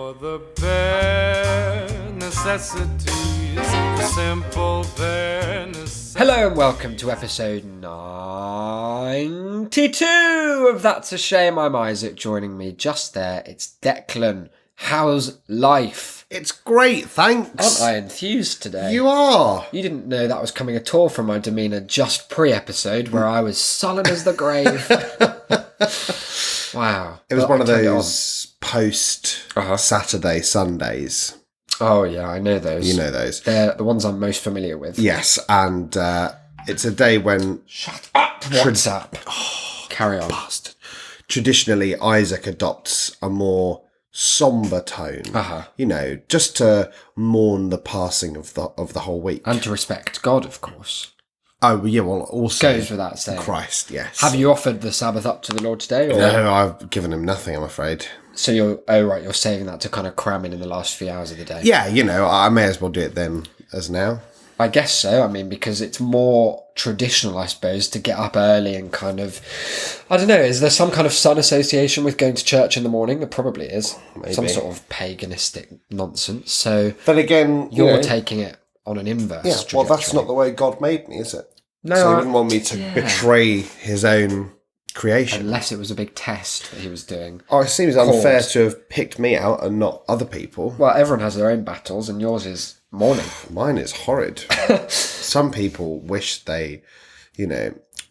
For the bare necessities, the simple bare necessities. Hello and welcome to episode 92 of That's a Shame. I'm Isaac. Joining me just there, it's Declan. How's life? It's great, thanks. Aren't I enthused today? You are. You didn't know that was coming at all from my demeanour just pre-episode where I was sullen as the grave. Wow. It was But one I of turned it those post-Saturday Sundays. Oh yeah, I know those. You know those. They're the ones I'm most familiar with. Yes, and it's a day when... Shut up, WhatsApp. Carry on. Bastard. Traditionally, Isaac adopts a more sombre tone. You know, just to mourn the passing of the whole week. And to respect God, of course. Oh, yeah, well, also... Goes without saying. Christ, yes. Have you offered the Sabbath up to the Lord today? Or? No, I've given him nothing, I'm afraid. So you're saving that to kind of cram in the last few hours of the day. Yeah, you know, I may as well do it then as now. I guess so. I mean, because it's more traditional, I suppose, to get up early and kind of... I don't know, is there some kind of sun association with going to church in the morning? There probably is. Maybe. Some sort of paganistic nonsense. So But again, you're taking it on an inverse trajectory. well, that's not the way God made me, is it? No, So he wouldn't want me to betray his own creation. Unless it was a big test that he was doing. Oh, it seems unfair to have picked me out and not other people. Well, everyone has their own battles, and yours is morning. Mine is horrid. Some people wish they,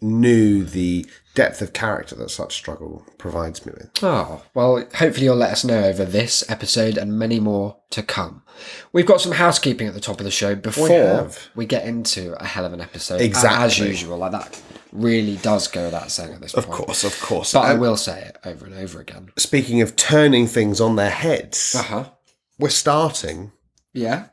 knew the depth of character that such struggle provides me with. Oh, well, hopefully you'll let us know over this episode and many more to come. We've got some housekeeping at the top of the show before we get into a hell of an episode. Exactly. As usual, like that really does go without saying at this point. Of course. But I will say it over and over again. Speaking of turning things on their heads, we're starting Yeah?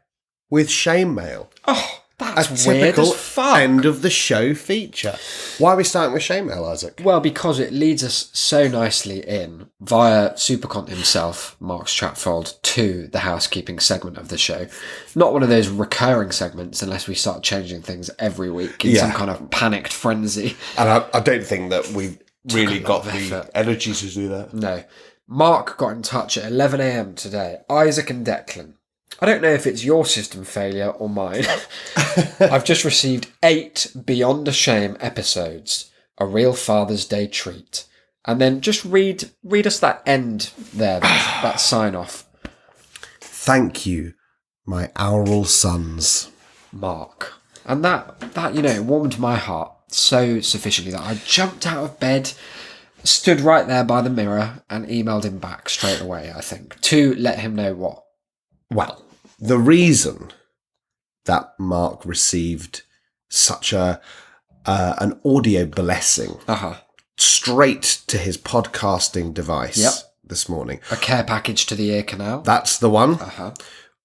with shame mail. Oh, that's A weird typical as fuck. end of the show feature. Why are we starting with shame mail, Isaac? Well, because it leads us so nicely in via Supercont himself, Mark Stratfold, to the housekeeping segment of the show. Not one of those recurring segments unless we start changing things every week in some kind of panicked frenzy. And I don't think that we've really got of the effort. energy to do that. No. Mark got in touch at 11 a.m. today. Isaac and Declan. I don't know if it's your system failure or mine. I've just received 8 Beyond a Shame episodes. A real Father's Day treat. And then just read us that end there, that sign off. Thank you, my aural sons. Mark. And that warmed my heart so sufficiently that I jumped out of bed, stood right there by the mirror and emailed him back straight away, I think, to let him know what. Well, the reason that Mark received such an audio blessing straight to his podcasting device this morning. A care package to the ear canal. That's the one.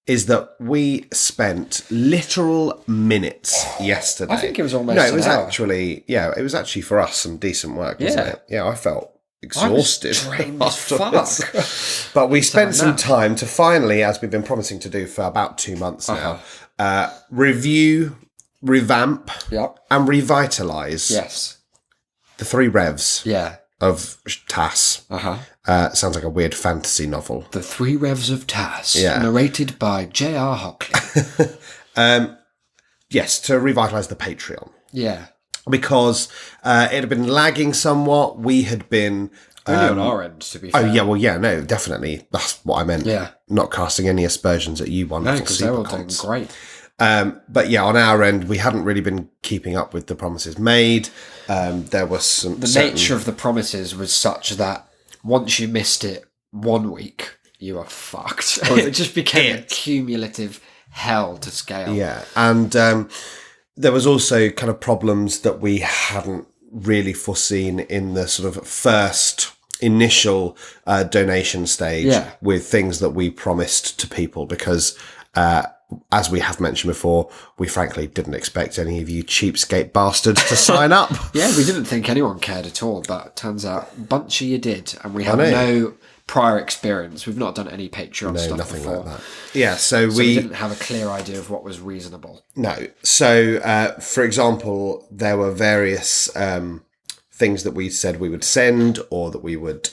Is that we spent literal minutes yesterday. I think it was almost No, it was an hour. it was actually for us some decent work, wasn't it? Yeah, I felt exhausted. I was drained as afterwards. fuck. But we spent some time to finally, as we've been promising to do for about 2 months now, review, revamp, and revitalise the 3 revs of TAS. Sounds like a weird fantasy novel. The 3 Revs of TAS, narrated by J.R. Hockley. Yes, to revitalise the Patreon. Yeah. Because it had been lagging somewhat. We had been... Only on our end, to be fair. Oh, yeah, well, yeah, no, definitely. That's what I meant. Yeah. Not casting any aspersions at you wonderful because they're all doing supercons. great. But yeah, on our end, we hadn't really been keeping up with the promises made. There was some... The nature of the promises was such that once you missed it 1 week, you are fucked. It just became a cumulative hell to scale. Yeah, and there was also kind of problems that we hadn't really foreseen in the sort of first initial donation stage with things that we promised to people because... as we have mentioned before, we frankly didn't expect any of you cheapskate bastards to sign up. Yeah, we didn't think anyone cared at all, but it turns out a bunch of you did, and we have no prior experience. We've not done any Patreon stuff nothing before. like that. Yeah, so we didn't have a clear idea of what was reasonable. No. So, for example, there were various things that we said we would send or that we would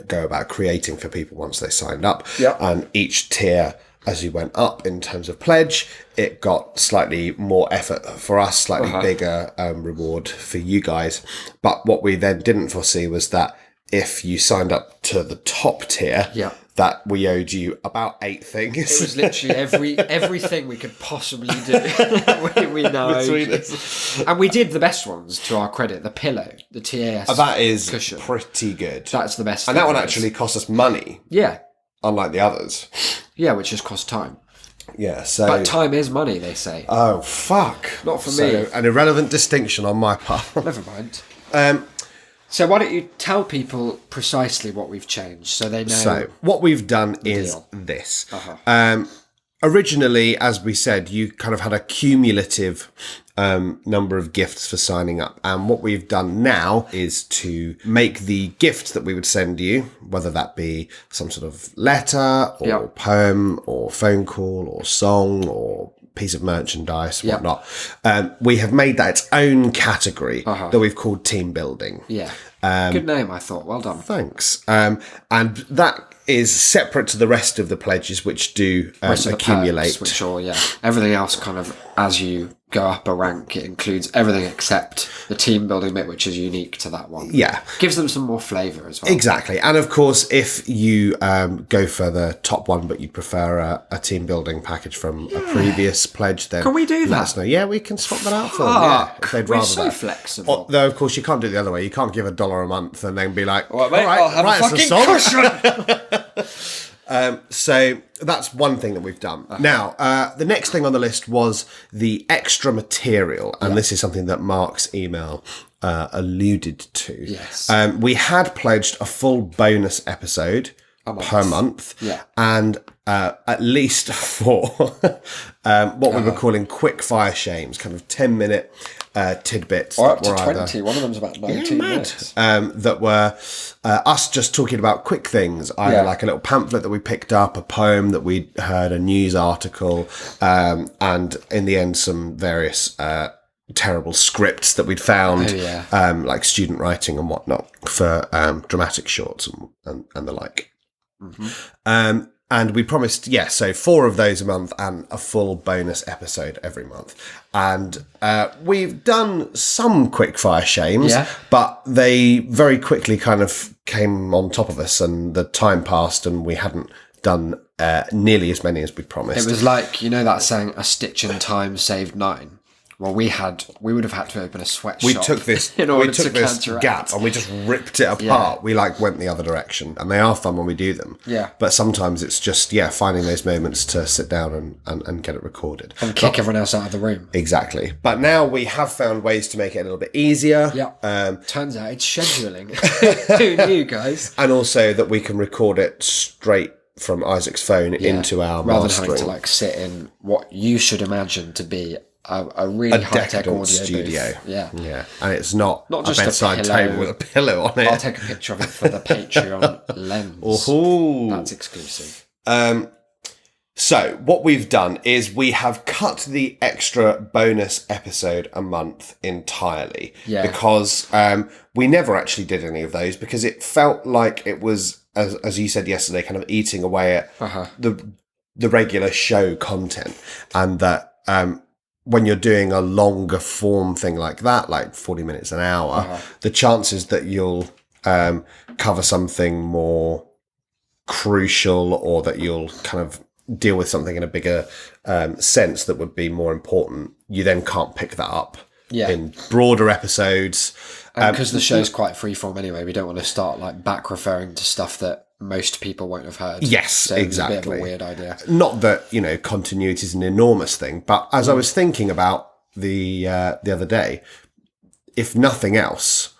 go about creating for people once they signed up. Yep. And each tier, as you went up in terms of pledge, it got slightly more effort for us, slightly bigger reward for you guys. But what we then didn't foresee was that if you signed up to the top tier, that we owed you about 8 things. It was literally everything we could possibly do. we now Between owed us. you. And we did the best ones, to our credit. The pillow, the TAS That is cushion. pretty good. That's the best. And that thing one there actually is. cost us money, Yeah. unlike the others. Yeah, which just costs time. Yeah, so... But time is money, they say. Oh, fuck. Not for me. An irrelevant distinction on my part. Never mind. So why don't you tell people precisely what we've changed so they know? So what we've done is deal. this. Originally, as we said, you kind of had a cumulative number of gifts for signing up. And what we've done now is to make the gift that we would send you, whether that be some sort of letter or poem or phone call or song or piece of merchandise, whatnot. We have made that its own category that we've called team building. Yeah. Good name, I thought. Well done. Thanks. And that is separate to the rest of the pledges, which do Rest of the accumulate. perks, which are, everything else kind of, as you go up a rank, it includes everything except the team building bit, which is unique to that one. Yeah. Gives them some more flavour as well. Exactly. And of course, if you go for the top one, but you prefer a team building package from a previous pledge, then Can we do let that? us know. Yeah, we can swap that out for them. Yeah, if they'd We're rather so that. flexible. Though, of course, you can't do it the other way. You can't give $1 a month and then be like, All right, mate, all right, I'll have write a us fucking song. cushion. So that's one thing that we've done. Now, the next thing on the list was the extra material. And this is something that Mark's email alluded to. Yes. We had pledged a full bonus episode per month. Yeah. And at least 4 what we were calling quick fire shames, kind of 10-minute tidbits. Or up that to were 20. One of them's about 19 minutes. that were us just talking about quick things, either like a little pamphlet that we picked up, a poem that we heard, a news article, and in the end some various terrible scripts that we'd found, like student writing and whatnot for dramatic shorts and the like. And we promised, so 4 of those a month and a full bonus episode every month. And we've done some quickfire shames, but they very quickly kind of came on top of us and the time passed and we hadn't done nearly as many as we promised. It was like, that saying, a stitch in time saved 9. Well, we would have had to open a sweatshop. We took this gap and we just ripped it apart. We went the other direction, and they are fun when we do them. Yeah. But sometimes it's just finding those moments to sit down and get it recorded and kick everyone else out of the room. Exactly. But now we have found ways to make it a little bit easier. Yeah. Turns out it's scheduling. Who knew, guys? And also that we can record it straight from Isaac's phone into our rather mastering. than having to sit in what you should imagine to be a really high-tech audio studio. Booth. Yeah. And it's not just a bedside table with a pillow on it. I'll take a picture of it for the Patreon lens. Ooh. That's exclusive. So what we've done is we have cut the extra bonus episode a month entirely. Yeah. Because we never actually did any of those because it felt like it was, as you said yesterday, kind of eating away at the regular show content, and that when you're doing a longer form thing like that, like 40 minutes an hour, the chances that you'll cover something more crucial or that you'll kind of deal with something in a bigger sense that would be more important, you then can't pick that up in broader episodes. Because the show's quite freeform anyway, we don't want to start back referring to stuff that most people won't have heard. Yes, so exactly. It's a bit of a weird idea. Not that, continuity is an enormous thing, but as I was thinking about the other day, if nothing else,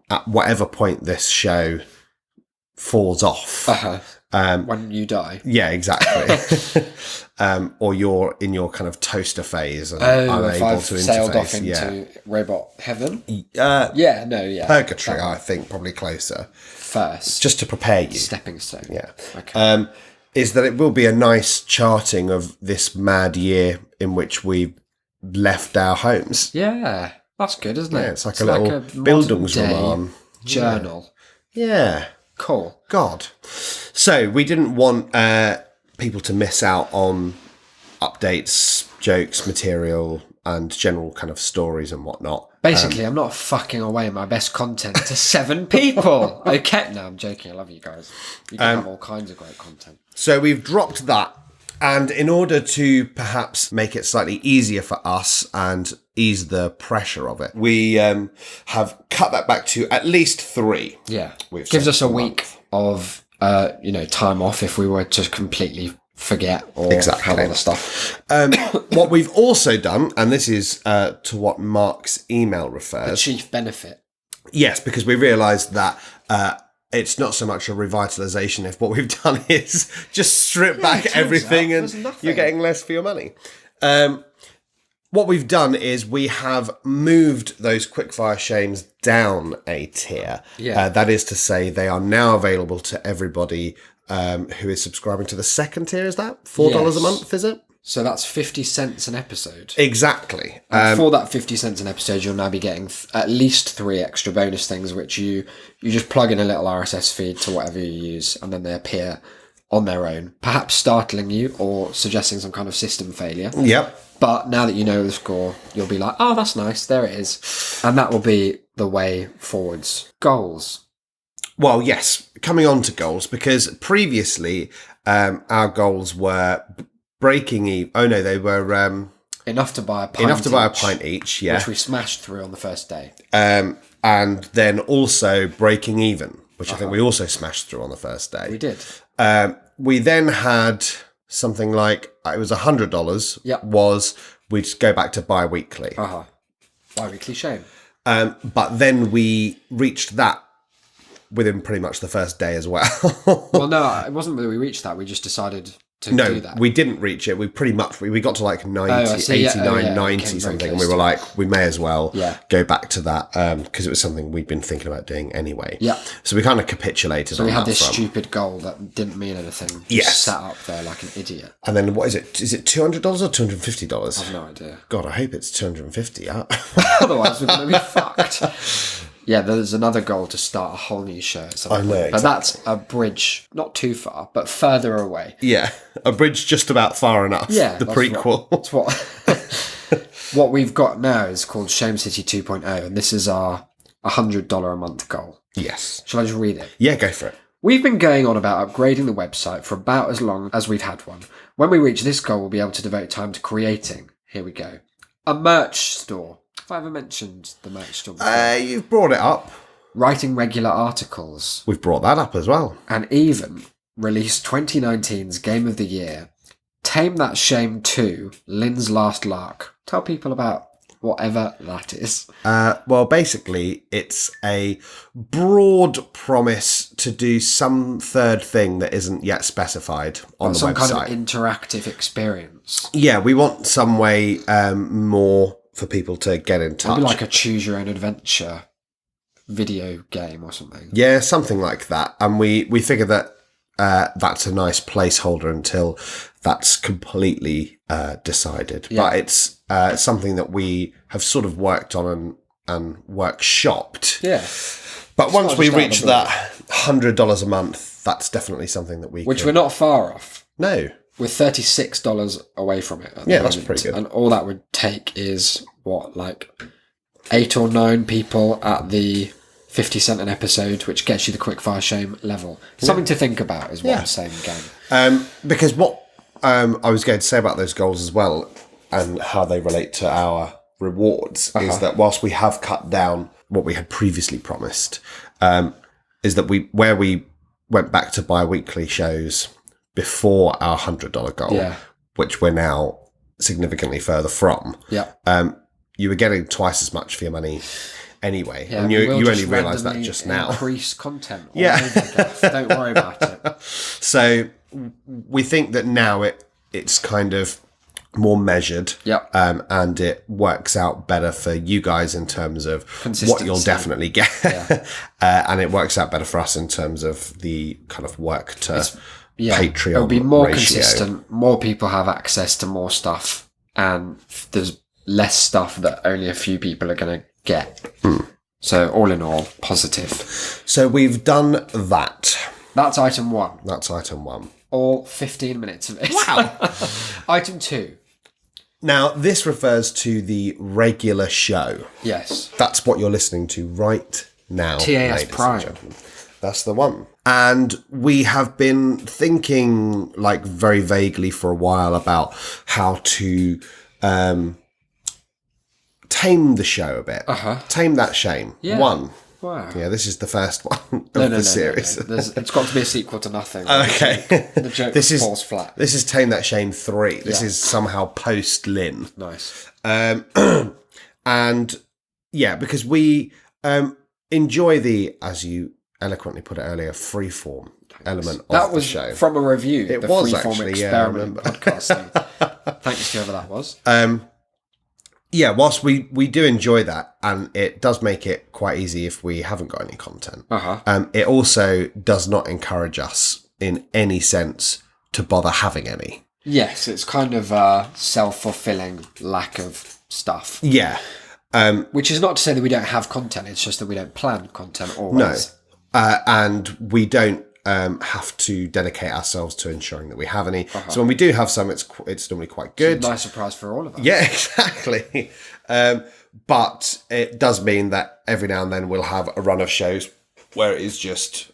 at whatever point this show falls off, when you die. Yeah, exactly. Or you're in your kind of toaster phase and unable if I've to sailed interface. off into robot heaven. Purgatory, I think, probably closer. First, just to prepare you. Stepping stone. Yeah. Okay. Is that it will be a nice charting of this mad year in which we left our homes. Yeah. That's good, isn't it? Yeah, it's like a little Bildungsroman journal. Yeah. Cool. God. So we didn't want people to miss out on updates, jokes, material, and general kind of stories and whatnot. Basically, I'm not fucking away my best content to 7 people. Okay, no, I'm joking. I love you guys. You can have all kinds of great content. So we've dropped that. And in order to perhaps make it slightly easier for us and ease the pressure of it, we have cut that back to at least 3. Yeah. Gives us a week of, time off if we were to completely forget or have other stuff. What we've also done, and this is to what Mark's email refers. The chief benefit. Yes, because we realised that it's not so much a revitalisation if what we've done is just strip back everything and you're getting less for your money. What we've done is we have moved those quickfire shames down a tier. Yeah. That is to say, they are now available to everybody who is subscribing to the second tier. Is that $4 a month, is it? So that's 50 cents an episode. Exactly. And for that 50 cents an episode, you'll now be getting at least 3 extra bonus things, which you just plug in a little RSS feed to whatever you use, and then they appear on their own, perhaps startling you or suggesting some kind of system failure. Yep. But now that you know the score, you'll be like, oh, that's nice, there it is. And that will be the way forwards. Goals. Well, yes, coming on to goals, because previously our goals were breaking even. Oh no, they were enough to buy a pint each, yeah, which we smashed through on the first day. And then also breaking even, which I think we also smashed through on the first day. We did. We then had something like it was $100. Yep. Was we'd go back to bi-weekly. Bi-weekly shame. But then we reached that within pretty much the first day as well. Well, no, it wasn't that we reached that. We just decided to do that. We didn't reach it. We pretty much, we got to like 90, 89, 90 something. And we were like, we may as well go back to that because it was something we'd been thinking about doing anyway. Yeah. So we kind of capitulated on that. So we had this stupid goal that didn't mean anything. Just sat up there like an idiot. And then what is it? Is it $200 or $250? I have no idea. God, I hope it's $250. Otherwise, we're going to be fucked. Yeah, there's another goal to start a whole new show. I know, exactly. But that's a bridge, not too far, but further away. Yeah, a bridge just about far enough. Yeah, the prequel. That's what. What we've got now is called Shame City 2.0, and this is our $100 a month goal. Yes. Shall I just read it? Yeah, go for it. We've been going on about upgrading the website for about as long as we've had one. When we reach this goal, we'll be able to devote time to creating. Here we go. A merch store. Have I ever mentioned the merch store before? You've brought it up. Writing regular articles. We've brought that up as well. And even released 2019's Game of the Year, Tame That Shame 2, Lynn's Last Lark. Tell people about whatever that is. Well, basically, it's a broad promise to do some third thing that isn't yet specified on the website. Some kind of interactive experience. Yeah, we want some way more for people to get in touch. Maybe like a choose your own adventure video game or something. Yeah, something like that. And we figure that that's a nice placeholder until that's completely decided. Yeah. But it's something that we have sort of worked on and workshopped. Yeah. But once we reach that $100 a month, that's definitely something that Which we're not far off. No. We're $36 away from it. Yeah, that's pretty good. And all that would take is, like 8 or 9 people at the 50 cent an episode, which gets you the quickfire shame level. Something to think about is what I'm saying again. Because what I was going to say about those goals as well and how they relate to our rewards is that whilst we have cut down what we had previously promised, is that where we went back to bi-weekly shows before our $100 goal, which we're now significantly further from, you were getting twice as much for your money anyway. Yeah, and you only realise that just now. Increase content. Don't worry about it. So we think that now it's kind of more measured, and it works out better for you guys in terms of what you'll definitely get, and it works out better for us in terms of the kind of work to Patreon. It'll be more ratio. consistent. More people have access to more stuff, and there's less stuff that only a few people are going to get. So all in all, positive. So we've done that. That's item 1. That's item 1. All 15 minutes of it. Wow. Item 2. Now, this refers to the regular show. Yes. That's what you're listening to right now. TAS ladies and Prime. gentlemen. That's the one. And we have been thinking, like, very vaguely for a while about how to tame the show a bit. Tame that shame. Yeah. 1. Wow. Yeah, this is the first one of the series. No. It's got to be a sequel to nothing. Okay. The joke falls flat. This is Tame That Shame 3. This is somehow post-Lynn. Nice. And yeah, because we enjoy the, as you eloquently put it earlier, freeform element of the show. That was from a review. It the was Freeform actually, Experiment I podcasting. Thanks to whoever that was. Yeah, whilst we do enjoy that, and it does make it quite easy if we haven't got any content, it also does not encourage us in any sense to bother having any. Yes, it's kind of a self-fulfilling lack of stuff. Yeah. Which is not to say that we don't have content, it's just that we don't plan content always. No. And we don't have to dedicate ourselves to ensuring that we have any. So when we do have some, it's normally quite good. It's a nice surprise for all of us. Yeah, exactly. But it does mean that every now and then we'll have a run of shows where it is just,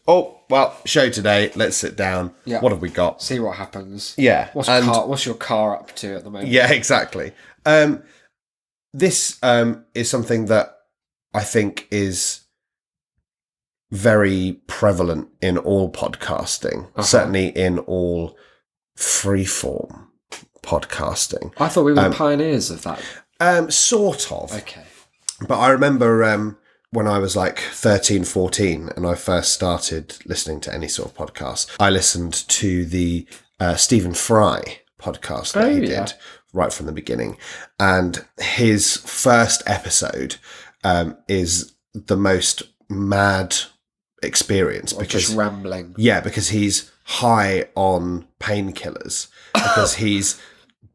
show today, let's sit down. Yeah. What have we got? See what happens. Yeah. What's your car up to at the moment? Yeah, exactly. This is something that I think is very prevalent in all podcasting, certainly in all freeform podcasting. I thought we were pioneers of that. Sort of. Okay. But I remember when I was like 13, 14 and I first started listening to any sort of podcast, I listened to the Stephen Fry podcast that he did right from the beginning. And his first episode is the most mad experience because just rambling. Yeah, because he's high on painkillers because he's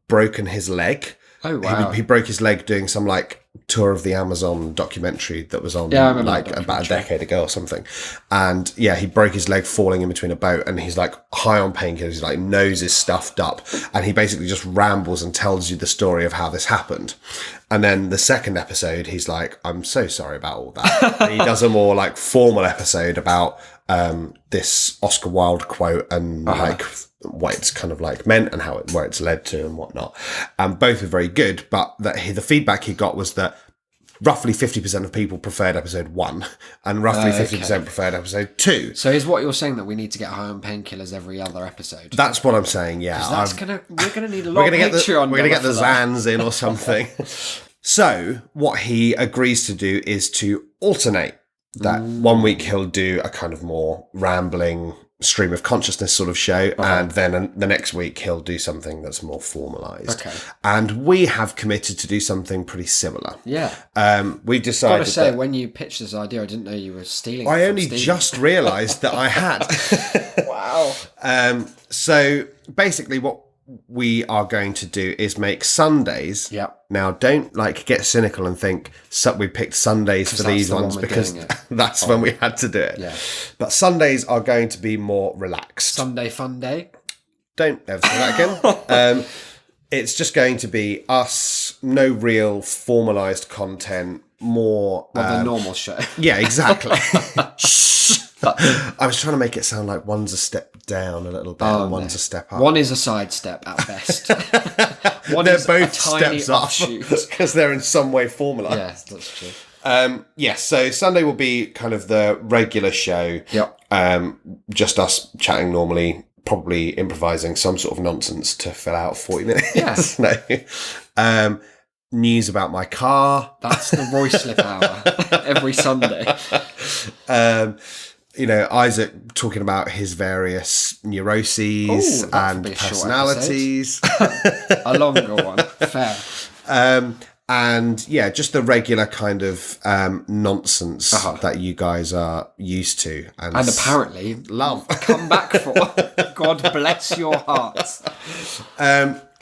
broken his leg. Oh wow! He broke his leg doing some like tour of the Amazon documentary that was on like about a decade ago or something. And yeah, he broke his leg falling in between a boat, and he's like high on painkillers. His like nose is stuffed up, and he basically just rambles and tells you the story of how this happened. And then the second episode, he's like, "I'm so sorry about all that." And he does a more like formal episode about this Oscar Wilde quote and like what it's kind of like meant and where it's led to and whatnot. Both are very good, but the feedback he got was that roughly 50% of people preferred episode 1 and roughly 50% preferred episode 2. So is what you're saying that we need to get high on painkillers every other episode? That's what I'm saying, yeah. We're going to need a lot of Patreon. We're going to get the Zans in or something. So what he agrees to do is to alternate that. 1 week he'll do a kind of more rambling stream of consciousness sort of show, and then the next week he'll do something that's more formalized. Okay. And we have committed to do something pretty similar. Yeah. We've decided. I've got to say, when you pitched this idea, I didn't know you were stealing. I only just realised that I had. Wow. So basically, what we are going to do is make Sundays. Yeah. Now, don't like get cynical and think we picked Sundays for these ones because that's when we had to do it. Yeah. But Sundays are going to be more relaxed. Sunday fun day. Don't ever say that again. It's just going to be us, no real formalised content, more the normal show. Yeah, exactly. I was trying to make it sound like one's a step down a little bit and one's a step up. One is a sidestep at best. They're both steps up because they're in some way formalised. Yes, that's true. Yes, so Sunday will be kind of the regular show. Yep. Just us chatting normally, probably improvising some sort of nonsense to fill out 40 minutes. Yes. No. News about my car. That's the Roy Slip Hour every Sunday. Isaac talking about his various neuroses and personalities. A longer one. Fair. And yeah, just the regular kind of nonsense that you guys are used to. And apparently love. Come back for. God bless your hearts.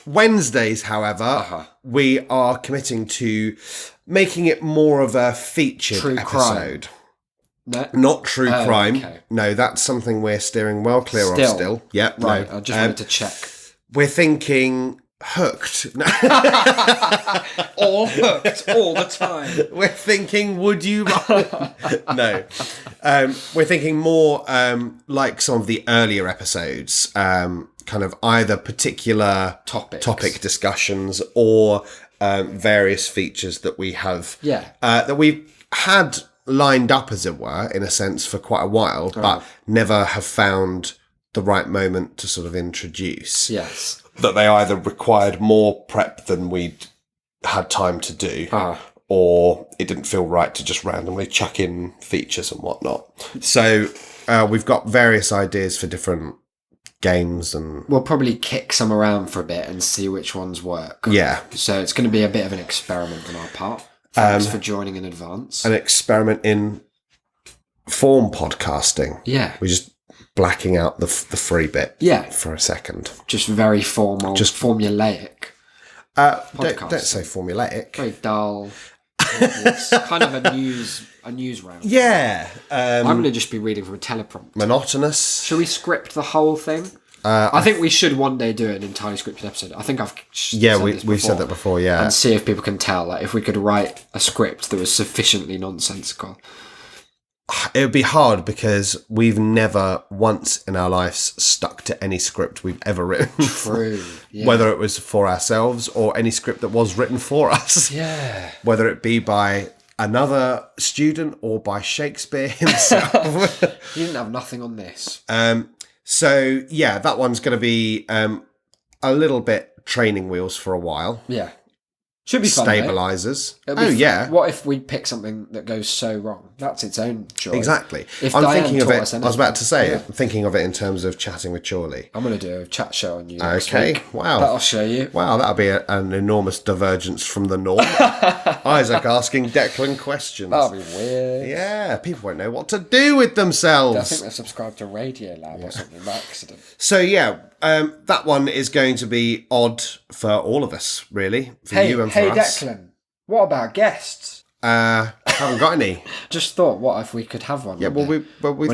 Wednesdays, however, we are committing to making it more of a featured True episode. No? Not true crime. Okay. No, that's something we're steering well clear of still. Yep. Right, No. I just wanted to check. We're thinking Hooked. No. All hooked all the time. We're thinking Would You Rather? No. We're thinking more like some of the earlier episodes, kind of either particular topic discussions or various features that we have that we've had lined up, as it were, in a sense, for quite a while, but never have found the right moment to sort of introduce. Yes. That they either required more prep than we'd had time to do, or it didn't feel right to just randomly chuck in features and whatnot. So we've got various ideas for different games, and we'll probably kick some around for a bit and see which ones work. Yeah. So it's going to be a bit of an experiment on our part. Thanks for joining in advance. An experiment in form podcasting. Yeah. We're just blacking out the free bit for a second. Just very formal, just formulaic. Don't say formulaic. Very dull. It's kind of a news round. Yeah. I'm going to just be reading from a teleprompter. Monotonous. Should we script the whole thing? I think we should one day do an entirely scripted episode. I think we've said that before, yeah. And see if people can tell. Like, if we could write a script that was sufficiently nonsensical. It would be hard because we've never once in our lives stuck to any script we've ever written. True. Yeah. Whether it was for ourselves or any script that was written for us. Yeah. Whether it be by another student or by Shakespeare himself. You didn't have nothing on this. So, yeah, that one's going to be a little bit training wheels for a while. Yeah. Should be fun. Stabilizers. Yeah. What if we pick something that goes so wrong? That's its own joy. Exactly. If I'm Diane thinking of taught it. us I anything, was about to say, I'm thinking of it in terms of chatting with Chorley. I'm going to do a chat show on you. Next Okay. week. Wow. That'll show you. Wow, that'll be an enormous divergence from the norm. Isaac asking Declan questions. That'll be weird. Yeah, people won't know what to do with themselves. I think they're subscribed to Radiolab or something by accident. So, yeah, that one is going to be odd for all of us, really. For you and for us. Hey, Declan. What about guests? I haven't got any. Just thought, what if we could have one? Yeah, would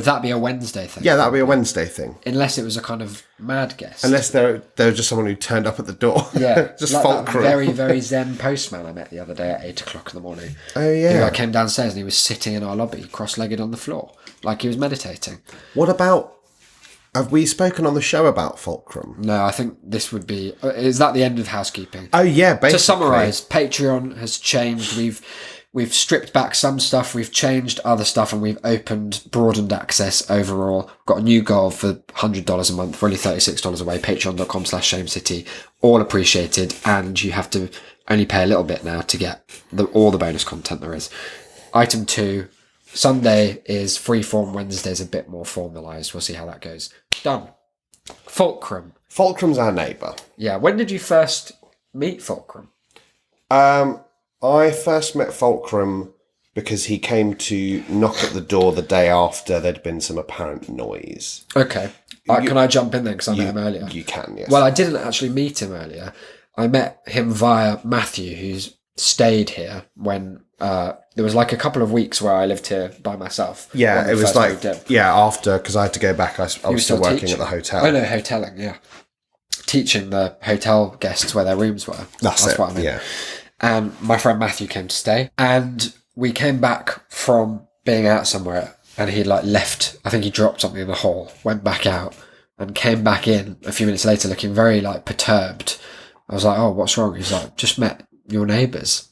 that be a Wednesday thing? Yeah, that would be a Wednesday thing. Unless it was a kind of mad guest. Unless they're just someone who turned up at the door. Yeah, just like Fulcrum. That very, very zen postman I met the other day at 8 o'clock in the morning. Oh, yeah. I came downstairs and he was sitting in our lobby, cross-legged on the floor, like he was meditating. What about... Have we spoken on the show about Fulcrum? No, I think this would be... Is that the end of housekeeping? Oh, yeah, basically. To summarise, Patreon has changed. We've stripped back some stuff, we've changed other stuff, and we've broadened access overall. Got a new goal for $100 a month, for only $36 away, patreon.com/shamecity. All appreciated, and you have to only pay a little bit now to get all the bonus content there is. Item 2... Sunday is freeform, Wednesday's a bit more formalised. We'll see how that goes. Done. Fulcrum. Fulcrum's our neighbour. Yeah, when did you first meet Fulcrum? I first met Fulcrum because he came to knock at the door the day after there'd been some apparent noise. Okay. Can I jump in then because I met him earlier? You can, yes. Well, I didn't actually meet him earlier. I met him via Matthew, who's stayed here when... there was like a couple of weeks where I lived here by myself. Yeah, it was like, after, because I had to go back, I was still working teaching at the hotel. Oh no, hotelling, yeah. Teaching the hotel guests where their rooms were. That's it, what I mean. yeah. And my friend Matthew came to stay, and we came back from being out somewhere, and he left, I think he dropped something in the hall, went back out, and came back in a few minutes later looking very perturbed. I was like, oh, what's wrong? He's like, just met your neighbours.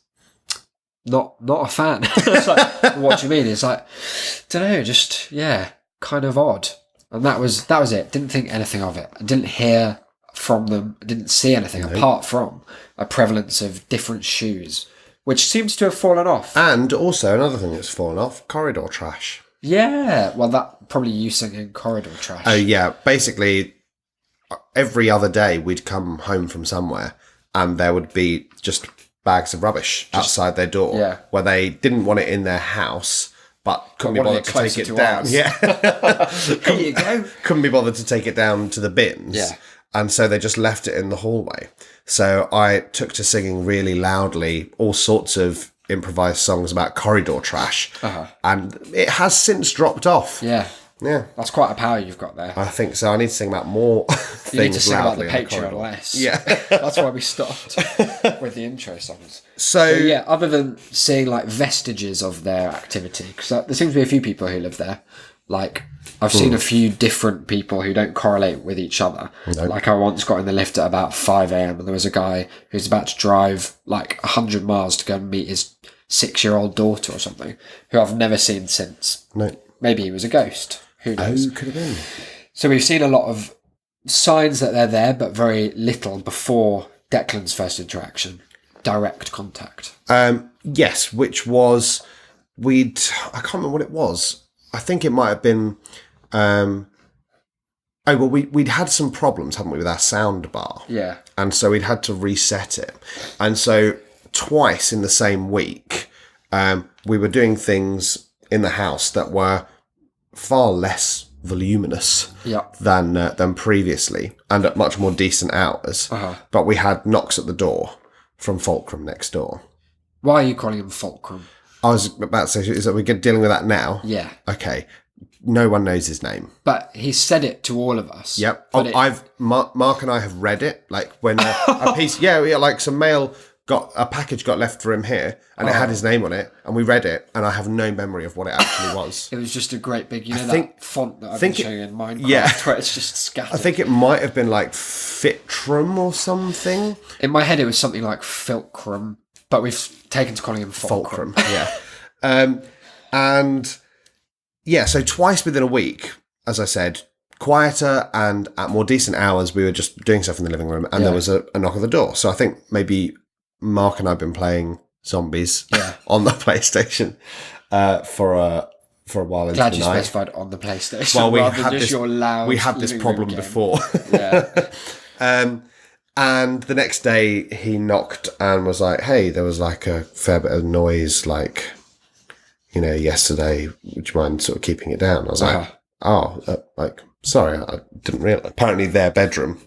Not a fan. It's like, what do you mean? It's like, don't know, just, kind of odd. And that was it. Didn't think anything of it. I didn't hear from them. I didn't see anything apart from a prevalence of different shoes, which seems to have fallen off. And also, another thing that's fallen off, corridor trash. Yeah, well, that probably you singing corridor trash. Oh, yeah. Basically, every other day we'd come home from somewhere and there would be just bags of rubbish outside their door where they didn't want it in their house but couldn't be bothered to take it down. Yeah. Here you go. Couldn't be bothered to take it down to the bins. Yeah. And so they just left it in the hallway. So I took to singing really loudly all sorts of improvised songs about corridor trash. And it has since dropped off. Yeah. Yeah. That's quite a power you've got there. I think so. I need to sing about more things You need to sing about the loudly in Patreon corridor. less. Yeah. That's why we stopped with the intro songs. So Yeah, other than seeing like vestiges of their activity, because there seems to be a few people who live there. Like, I've seen a few different people who don't correlate with each other. Like, I once got in the lift at about 5 a.m. and there was a guy who's about to drive like 100 miles to go and meet his 6-year-old daughter or something, who I've never seen since. No. Maybe he was a ghost. Who knows? Oh, could have been. So we've seen a lot of signs that they're there, but very little before Declan's first interaction. Direct contact. Yes, which was I can't remember what it was. I think it might have been we'd had some problems, haven't we, with our sound bar. Yeah. And so we'd had to reset it. And so twice in the same week, we were doing things in the house that were far less voluminous than previously, and at much more decent hours. But we had knocks at the door from Fulcrum next door. Why are you calling him Fulcrum? I was about to say, is that we're dealing with that now? Yeah. Okay. No one knows his name. But he said it to all of us. Yep. Mark and I have read it. Like when a piece, like some mail a package got left for him here, and it had his name on it, and we read it, and I have no memory of what it actually was. It was just a great big, that font that I've been showing in Minecraft, where it's just scattered. I think it might have been like Fitrum or something. In my head, it was something like Fulcrum, but we've taken to calling him Fulcrum. So twice within a week, as I said, quieter and at more decent hours, we were just doing stuff in the living room, and there was a knock at the door. So I think maybe Mark and I have been playing zombies on the PlayStation for a while into Glad the you night. specified on the PlayStation. Well, we rather had than just this. Your loud We had this living problem room game. before. Yeah. And the next day he knocked and was like, "Hey, there was like a fair bit of noise, like, yesterday. Would you mind sort of keeping it down?" I was like, sorry, I didn't realise. Apparently their bedroom,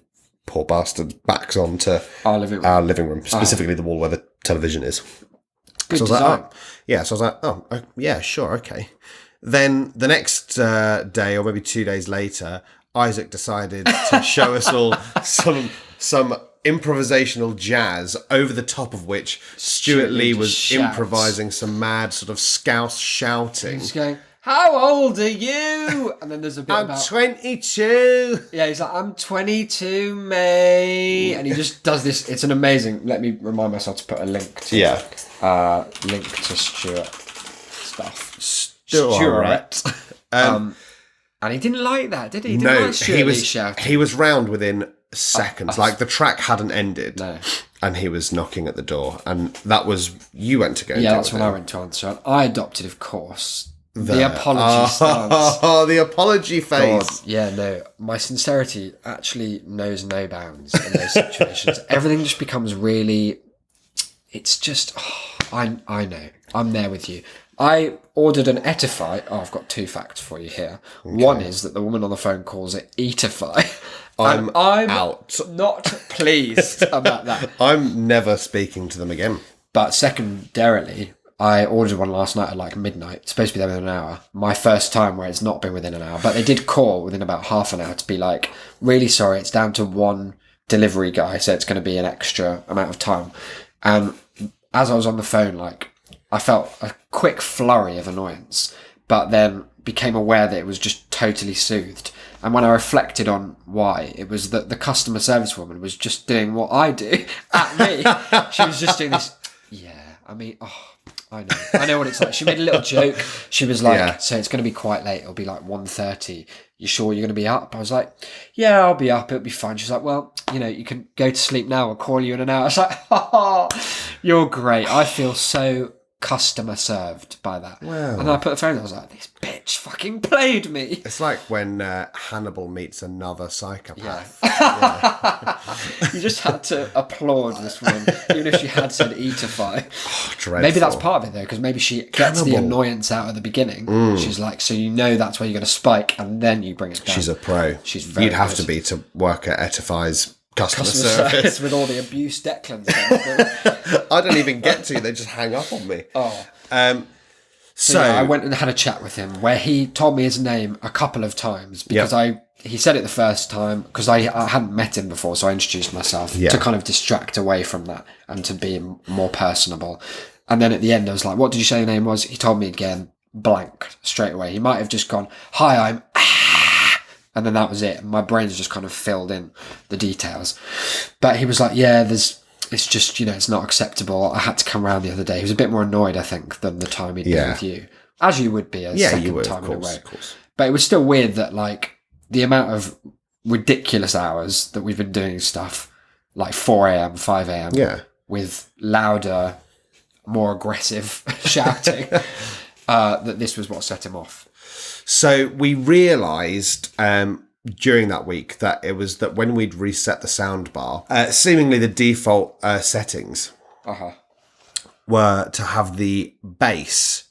poor bastard, backs onto Our living room. Specifically the wall where the television is. Good So I was design. like, sure, okay. Then the next day, or maybe 2 days later, Isaac decided to show us all some improvisational jazz, over the top of which Stuart Lee was shouts. improvising some mad sort of scouse shouting. He's going, "How old are you?" And then there's a bit I'm about... 22. Yeah, he's like, "I'm 22, mate." And he just does this. It's an amazing... Let me remind myself to put a link to link to Stuart stuff. Stuart. And he didn't like that, did he? He didn't like Stuart Lee shouting. He was round within seconds. Like the track hadn't ended. No. And he was knocking at the door. And that was... You went to go and Yeah, deal that's with when him. I went to answer. And I adopted, of course, the apology stance. Oh, the apology face. God, yeah, no. My sincerity actually knows no bounds in those situations. Everything just becomes really... It's just... I know. I'm there with you. I ordered an Etify. Oh, I've got 2 facts for you here. Okay. One is that the woman on the phone calls it Eatify. I'm out. Not pleased about that. I'm never speaking to them again. But secondarily, I ordered one last night at like midnight. It's supposed to be there within an hour. My first time where it's not been within an hour. But they did call within about half an hour to be like, "Really sorry, it's down to one delivery guy, so it's going to be an extra amount of time." And as I was on the phone, like, I felt a quick flurry of annoyance, but then became aware that it was just totally soothed. And when I reflected on why, it was that the customer service woman was just doing what I do at me. She was just doing this. Yeah, I mean, I know what it's like. She made a little joke. She was like, "So it's going to be quite late. It'll be like 1:30. You sure you're going to be up?" I was like, "Yeah, I'll be up. It'll be fine." She's like, "Well, you can go to sleep now. I'll call you in an hour." I was like, "Oh, you're great. I feel so customer served by that. Wow. And then I put the phone down, I was like, this bitch fucking played me. It's like when Hannibal meets another psychopath. You just had to applaud this woman, even if she had said eatify. Oh, dreadful. Maybe that's part of it though, because maybe she gets the Cannibal. annoyance out at the beginning. She's like, so you know that's where you're going to spike, and then you bring it down. She's a pro. She's very You'd have good. to be to work at Etify's customer Customer service. with all the abuse Declan's done. I don't even get to. They just hang up on me. Oh. So Yeah, I went and had a chat with him where he told me his name a couple of times because he said it the first time because I hadn't met him before, so I introduced myself to kind of distract away from that and to be more personable. And then at the end I was like, what did you say your name was? He told me again, blank, straight away. He might have just gone, hi, I'm and then that was it. My brain's just kind of filled in the details. But he was like, yeah, it's just, it's not acceptable. I had to come around the other day. He was a bit more annoyed, I think, than the time he'd been with you. As you would be a second time in a row. But it was still weird that, like, the amount of ridiculous hours that we've been doing stuff, like 4 a.m., 5 a.m., with louder, more aggressive shouting, that this was what set him off. So we realised during that week that it was that when we'd reset the sound bar, seemingly the default settings were to have the bass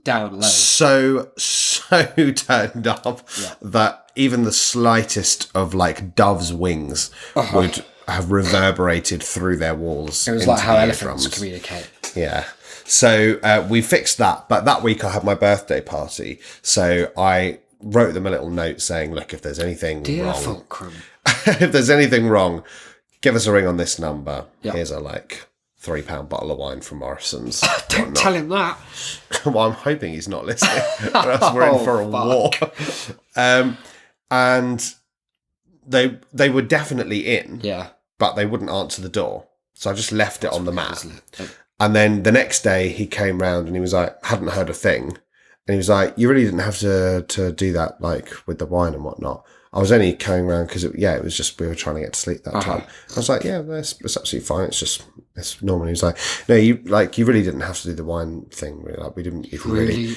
down low, so turned up that even the slightest of like dove's wings would have reverberated through their walls. It was like how elephants communicate. Yeah. So we fixed that, but that week I had my birthday party, so I wrote them a little note saying, look, if there's anything Dear wrong, Fulcrum. if there's anything wrong, give us a ring on this number. Here's a £3 bottle of wine from Morrison's. Don't tell him that. Well, I'm hoping he's not listening, or else we're in for a war. And they were definitely in, but they wouldn't answer the door, so I just left it on the mat. And then the next day he came round and he was like, hadn't heard a thing. And he was like, you really didn't have to do that, like, with the wine and whatnot. I was only coming around because, it was just, we were trying to get to sleep that time. I was like, yeah, it's absolutely fine. It's normal. He was like, no, you really didn't have to do the wine thing. Like, we didn't even we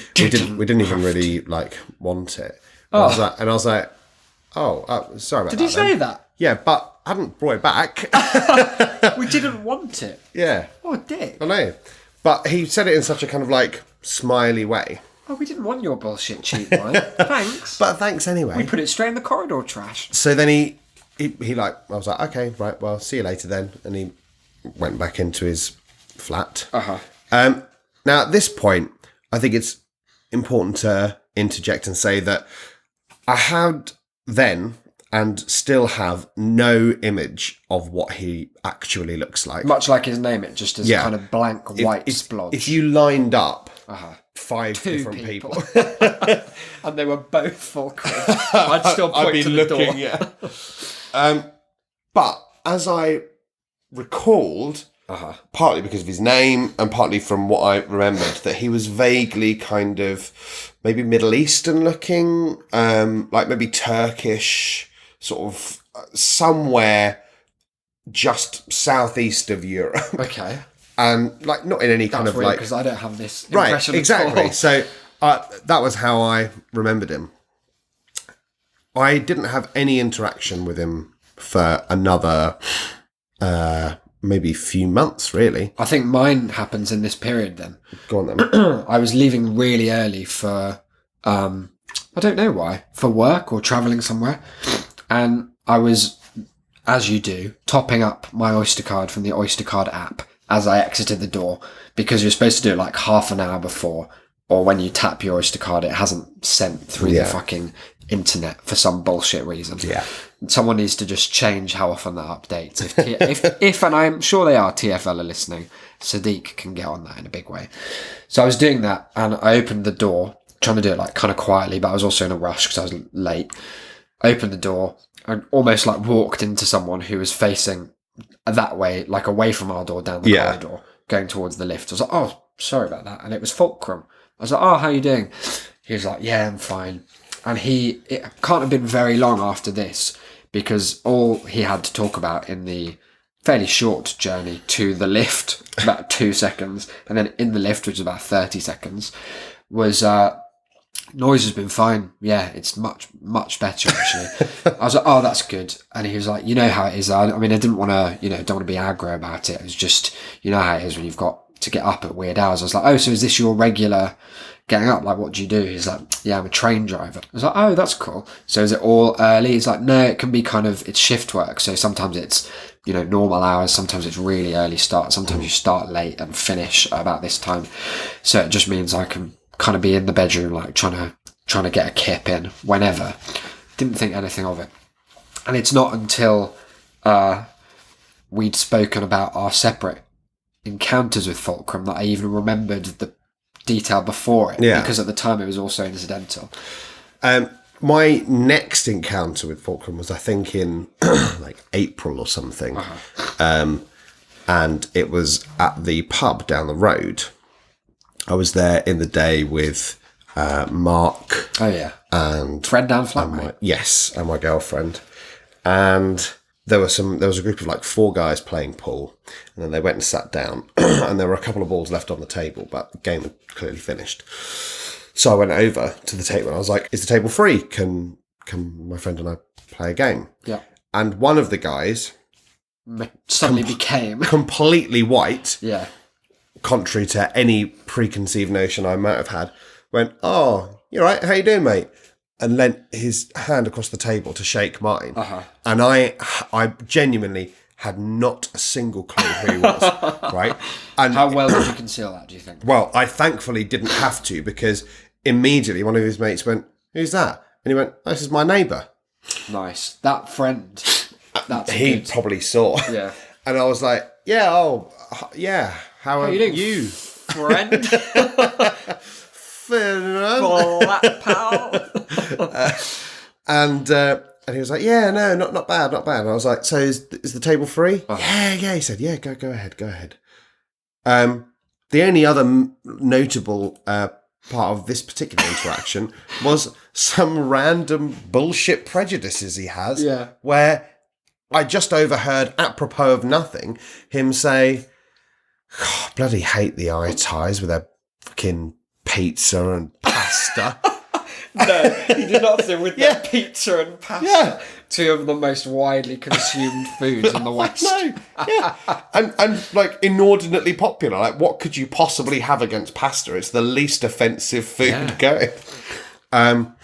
didn't even really, like, want it. And I was like, sorry about that. Did he say that? Yeah, but I hadn't brought it back. We didn't want it. Yeah. Oh, dick. I know. But he said it in such a kind of, like, smiley way. Oh, we didn't want your bullshit cheap wine. Thanks. But thanks anyway. We put it straight in the corridor trash. So then he I was like, okay, right, well, see you later then. And he went back into his flat. Now, at this point, I think it's important to interject and say that I had then and still have no image of what he actually looks like. Much like his name, it just is kind of blank white splodge. If you lined up 5 Two different people. And they were both Fulcrum, I'd still point to the door. But as I recalled, partly because of his name and partly from what I remembered, that he was vaguely kind of maybe Middle Eastern looking, like maybe Turkish, sort of somewhere just southeast of Europe. Okay. And like not in any kind of like, because I don't have this right, impression exactly. at all. So that was how I remembered him. I didn't have any interaction with him for another maybe few months, really. I think mine happens in this period then. Go on then. I was leaving really early for, I don't know why, for work or travelling somewhere. And I was, as you do, topping up my Oyster card from the Oyster card app as I exited the door, because you're supposed to do it like half an hour before, or when you tap your Oyster card, it hasn't sent through the fucking internet for some bullshit reason. Yeah. Someone needs to just change how often that updates. If and I'm sure they are, TFL are listening, Sadiq can get on that in a big way. So I was doing that, and I opened the door, trying to do it like kind of quietly, but I was also in a rush because I was late. I opened the door and almost like walked into someone who was facing that way, like away from our door, down the corridor, going towards the lift. I was like, oh, sorry about that. And it was Fulcrum. I was like, oh, how are you doing? He was like, yeah, I'm fine. And it can't have been very long after this, because all he had to talk about in the fairly short journey to the lift, about 2 seconds, and then in the lift, which is about 30 seconds, was noise has been fine. Yeah, it's much better actually. I was like, oh, that's good. And he was like, you know how it is. I mean, I didn't want to, don't want to be aggro about it. It was just, you know how it is when you've got to get up at weird hours. I was like, oh, so is this your regular getting up? Like, what do you do? He's like, yeah, I'm a train driver. I was like, oh, that's cool. So is it all early? He's like, no, it can be it's shift work. So sometimes it's, normal hours. Sometimes it's really early start. Sometimes you start late and finish about this time. So it just means I can kind of be in the bedroom, like trying to get a kip in whenever. Didn't think anything of it. And it's not until we'd spoken about our separate encounters with Fulcrum that I even remembered the detail before it. Yeah. Because at the time it was also incidental. My next encounter with Fulcrum was, I think, in like April or something. And it was at the pub down the road. I was there in the day with Mark. Oh, yeah. And friend down flatmate. Yes, and my girlfriend. And there was a group of like 4 guys playing pool, and then they went and sat down, and there were a couple of balls left on the table, but the game had clearly finished. So I went over to the table and I was like, is the table free? Can my friend and I play a game? Yeah. And one of the guys suddenly became completely white. Yeah. Contrary to any preconceived notion I might have had, went, oh, you're right, how you doing, mate? And lent his hand across the table to shake mine. And I genuinely had not a single clue who he was, right? And how well did you conceal that, do you think? Well, I thankfully didn't have to, because immediately one of his mates went, who's that? And he went, this is my neighbour. Nice. That friend. He probably saw. Yeah. And I was like, yeah, how are you? Friend? Flat pal. And he was like, yeah, no, not bad. And I was like, so is the table free? Yeah. He said, yeah, go ahead. The only other notable part of this particular interaction was some random bullshit prejudices he has. Yeah. Where I just overheard, apropos of nothing, him say, oh, bloody hate the Italians with their fucking pizza and pasta. No, he did not say with their pizza and pasta. Yeah. 2 of the most widely consumed foods in the West. No, yeah. And like inordinately popular. Like, what could you possibly have against pasta? It's the least offensive food going. And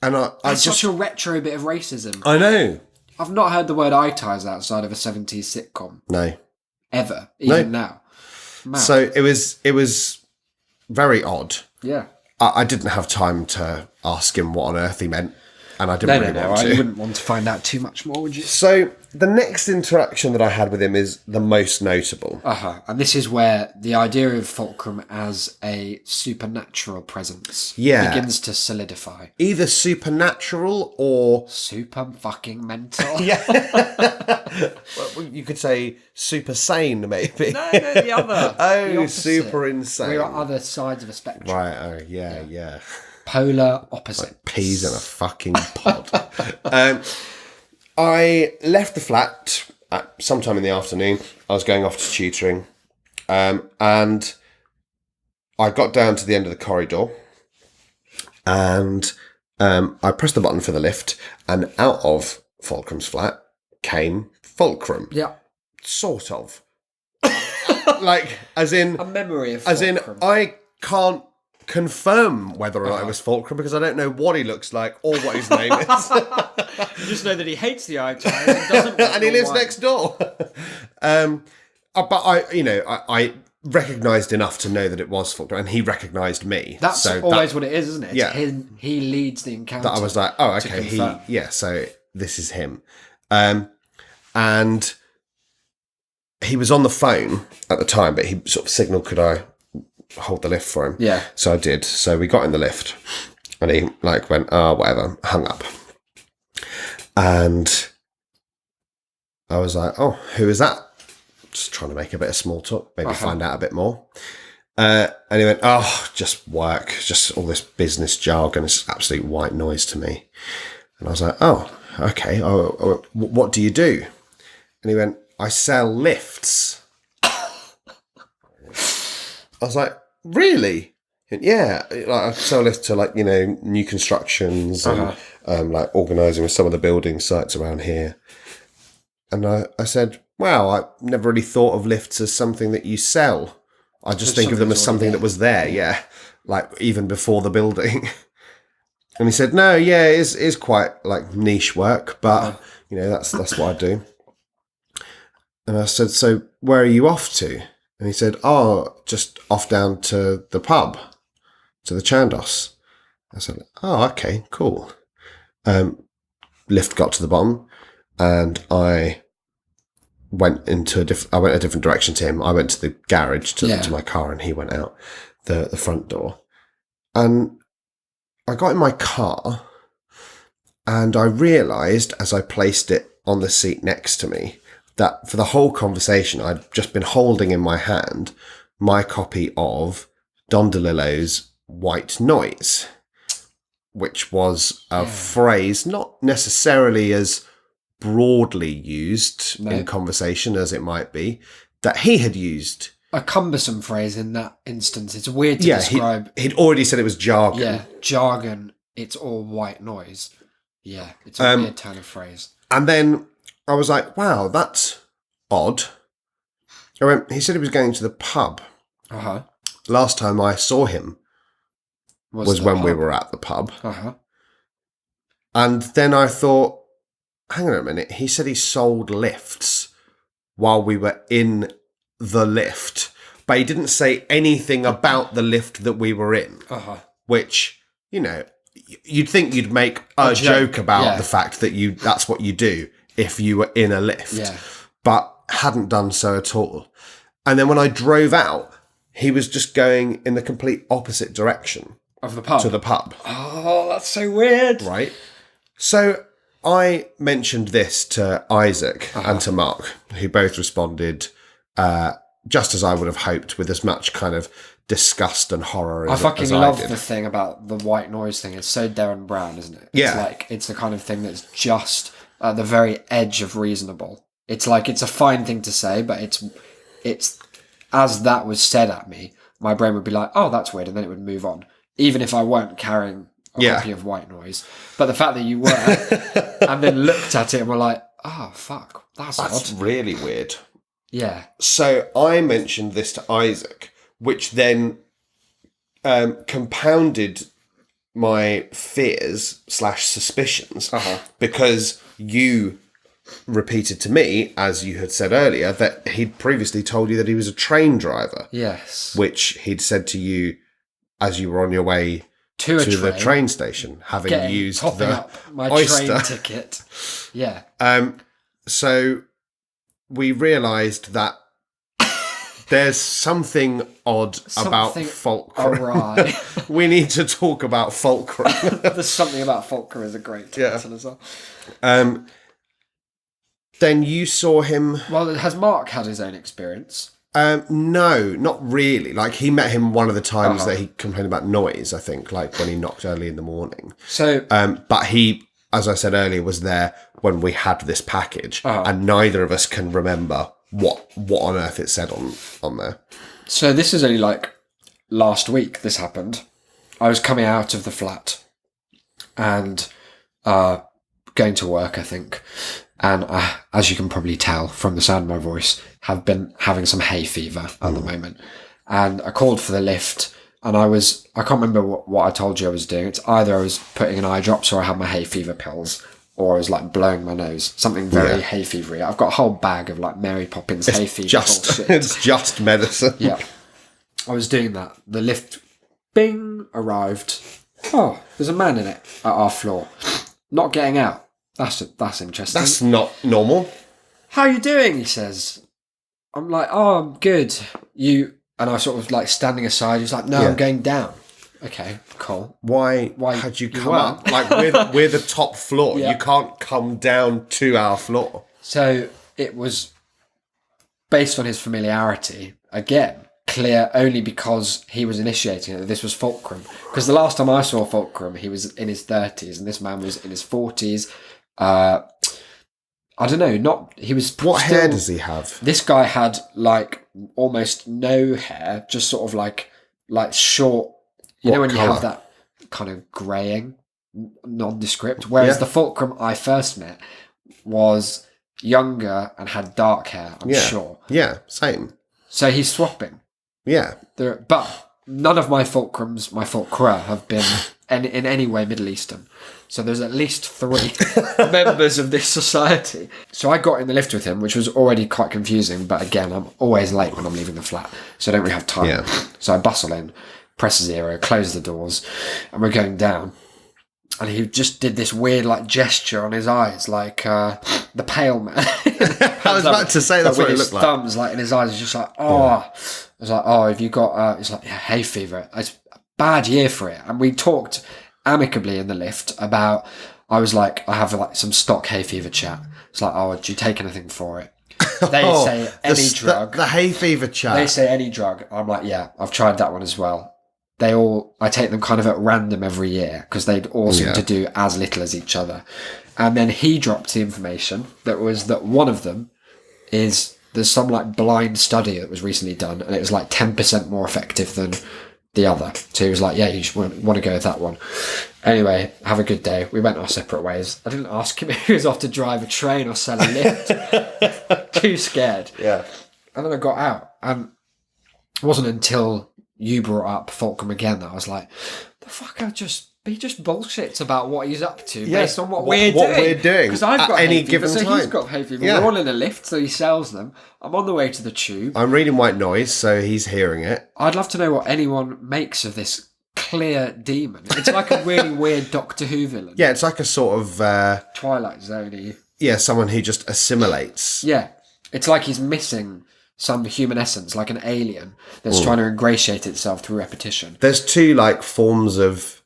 That's such a retro bit of racism. I know. I've not heard the word Italians outside of a 70s sitcom. No. Ever. Even now. Mad. So it was very odd. Yeah. I didn't have time to ask him what on earth he meant, and I didn't really want to. You wouldn't want to find out too much more, would you? So the next interaction that I had with him is the most notable. And this is where the idea of Fulcrum as a supernatural presence begins to solidify. Either supernatural or super fucking mental. Yeah. Well, you could say super sane, maybe. No, the other. Oh, super insane. We're on other sides of a spectrum. Right. Oh, yeah. Polar opposite. Like peas in a fucking pod. I left the flat at sometime in the afternoon. I was going off to tutoring, and I got down to the end of the corridor, and I pressed the button for the lift, and out of Fulcrum's flat came Fulcrum. Yeah. Sort of. Like, as in... A memory of Fulcrum. Fulcrum. As in, I can't confirm whether or not it was Fulcrum because I don't know what he looks like or what his name is. You just know that he hates the Italians and doesn't and he lives next door. But I recognised enough to know that it was Fulcrum, and he recognised me. That's always what it is, isn't it? Yeah. He leads the encounter. That I was like, oh, okay, so this is him. And he was on the phone at the time, but he sort of signalled, could I hold the lift for him? Yeah. So I did. So we got in the lift, and he went, oh, whatever, hung up. And I was like, oh, who is that? Just trying to make a bit of small talk, maybe find out a bit more. And he went, oh, just work, just all this business jargon. It's absolute white noise to me. And I was like, oh, okay. Oh, what do you do? And he went, I sell lifts. I was like, really? And yeah, like, I sell lifts to like, new constructions and like organising with some of the building sites around here. And I said, wow, I never really thought of lifts as something that you sell. I just think of them as something that was there, yeah. Like even before the building. And he said, no, yeah, it is quite like niche work, but that's what I do. And I said, so where are you off to? And he said, oh, just off down to the pub, to the Chandos. I said, oh, okay, cool. Lift got to the bottom, and I went a different direction to him. I went to the garage to my car, and he went out the front door. And I got in my car, and I realised as I placed it on the seat next to me that for the whole conversation, I'd just been holding in my hand my copy of Don DeLillo's White Noise, which was a phrase not necessarily as broadly used in conversation as it might be, that he had used. A cumbersome phrase in that instance. It's weird to describe. He'd already said it was jargon. Yeah, jargon. It's all white noise. Yeah, it's a weird turn of phrase. And then I was like, wow, that's odd. He said he was going to the pub. Uh-huh. Last time I saw him was when we were at the pub. Uh-huh. And then I thought, hang on a minute, he said he sold lifts while we were in the lift, but he didn't say anything about the lift that we were in, which, you'd think you'd make a joke about the fact that that's what you do if you were in a lift, but hadn't done so at all. And then when I drove out, he was just going in the complete opposite direction of the pub. To the pub. Oh, that's so weird. Right. So I mentioned this to Isaac and to Mark, who both responded just as I would have hoped, with as much kind of disgust and horror as I fucking as love did. the thing about the white noise thing. It's so Darren Brown, isn't it? Yeah. It's the kind of thing that's just at the very edge of reasonable. It's like, it's a fine thing to say, but it's as that was said at me, my brain would be like, oh, that's weird, and then it would move on, even if I weren't carrying a copy of White Noise. But the fact that you were, and then looked at it and were like, oh, fuck, that's odd. Really weird. Yeah. So I mentioned this to Isaac, which then compounded my fears / suspicions, because you repeated to me, as you had said earlier, that he'd previously told you that he was a train driver. Yes. Which he'd said to you as you were on your way to the train station, having used my Oyster train ticket. Yeah. So we realised that there's something odd about Fulcrum. Awry. We need to talk about Fulcrum. There's something about Fulcrum is a great title as well. Then you saw him. Well, has Mark had his own experience? No, not really. Like, he met him one of the times that he complained about noise, I think, like when he knocked early in the morning. So, but he, as I said earlier, was there when we had this package, and neither of us can remember what on earth it said on there. So this is only like last week this happened. I was coming out of the flat and going to work, I think. And as you can probably tell from the sound of my voice, have been having some hay fever at the moment. And I called for the lift, and I can't remember what I told you I was doing. It's either I was putting in eye drops or I had my hay fever pills, or I was like blowing my nose. Something very hay fevery. I've got a whole bag of like Mary Poppins hay fever bullshit. It's just medicine. Yeah. I was doing that. The lift, bing, arrived. Oh, there's a man in it at our floor. Not getting out. That's interesting. That's not normal. How you doing? He says. I'm like, oh, I'm good. You, and I sort of like standing aside. He's like, no, I'm going down. Okay, cool. Why had you come up? Like, we're the top floor. Yeah. You can't come down to our floor. So it was based on his familiarity. Again, clear only because he was initiating it. This was Fulcrum. Because the last time I saw Fulcrum, he was in his 30s, and this man was in his 40s. I don't know. He was. What hair does he have? This guy had like almost no hair, just sort of like short. You know when colour? you have that kind of greying, nondescript. Whereas the Fulcrum I first met was younger and had dark hair. I'm sure. Yeah, same. So he's swapping. Yeah. But none of my Fulcra have been in any way Middle Eastern. So there's at least 3 members of this society. So I got in the lift with him, which was already quite confusing. But again, I'm always late when I'm leaving the flat. So I don't really have time. Yeah. So I bustle in, press 0, close the doors, and we're going down. And he just did this weird like gesture on his eyes, like the pale man. I was about to say that's what it looked like. Thumbs like in his eyes, he's just like, oh. I was like, oh, have you got? He's like, yeah, hay fever. It's a bad year for it. And we talked amicably in the lift about. I was like, I have like some stock hay fever chat. It's like, oh, do you take anything for it? They say any drug. The hay fever chat. They say any drug. I'm like, yeah, I've tried that one as well. I take them kind of at random every year because they'd all seem to do as little as each other. And then he dropped the information that one of them there's some like blind study that was recently done and it was like 10% more effective than the other. So he was like, yeah, you just want to go with that one. Anyway, have a good day. We went our separate ways. I didn't ask him if he was off to drive a train or sell a lift. Too scared. Yeah. And then I got out and it wasn't until you brought up Fulcrum again that I was like, the fuck, he just bullshits about what he's up to based on what we're doing. Because I've got any hay fever, given so time. he's got hay fever. Yeah. We're all in a lift, so he sells them. I'm on the way to the tube. I'm reading white noise, so he's hearing it. I'd love to know what anyone makes of this clear demon. It's like a really weird Doctor Who villain. Yeah, it's like a sort of... Twilight Zone-y. Yeah, someone who just assimilates. Yeah. It's like he's missing some human essence, like an alien that's trying to ingratiate itself through repetition. There's 2 like forms of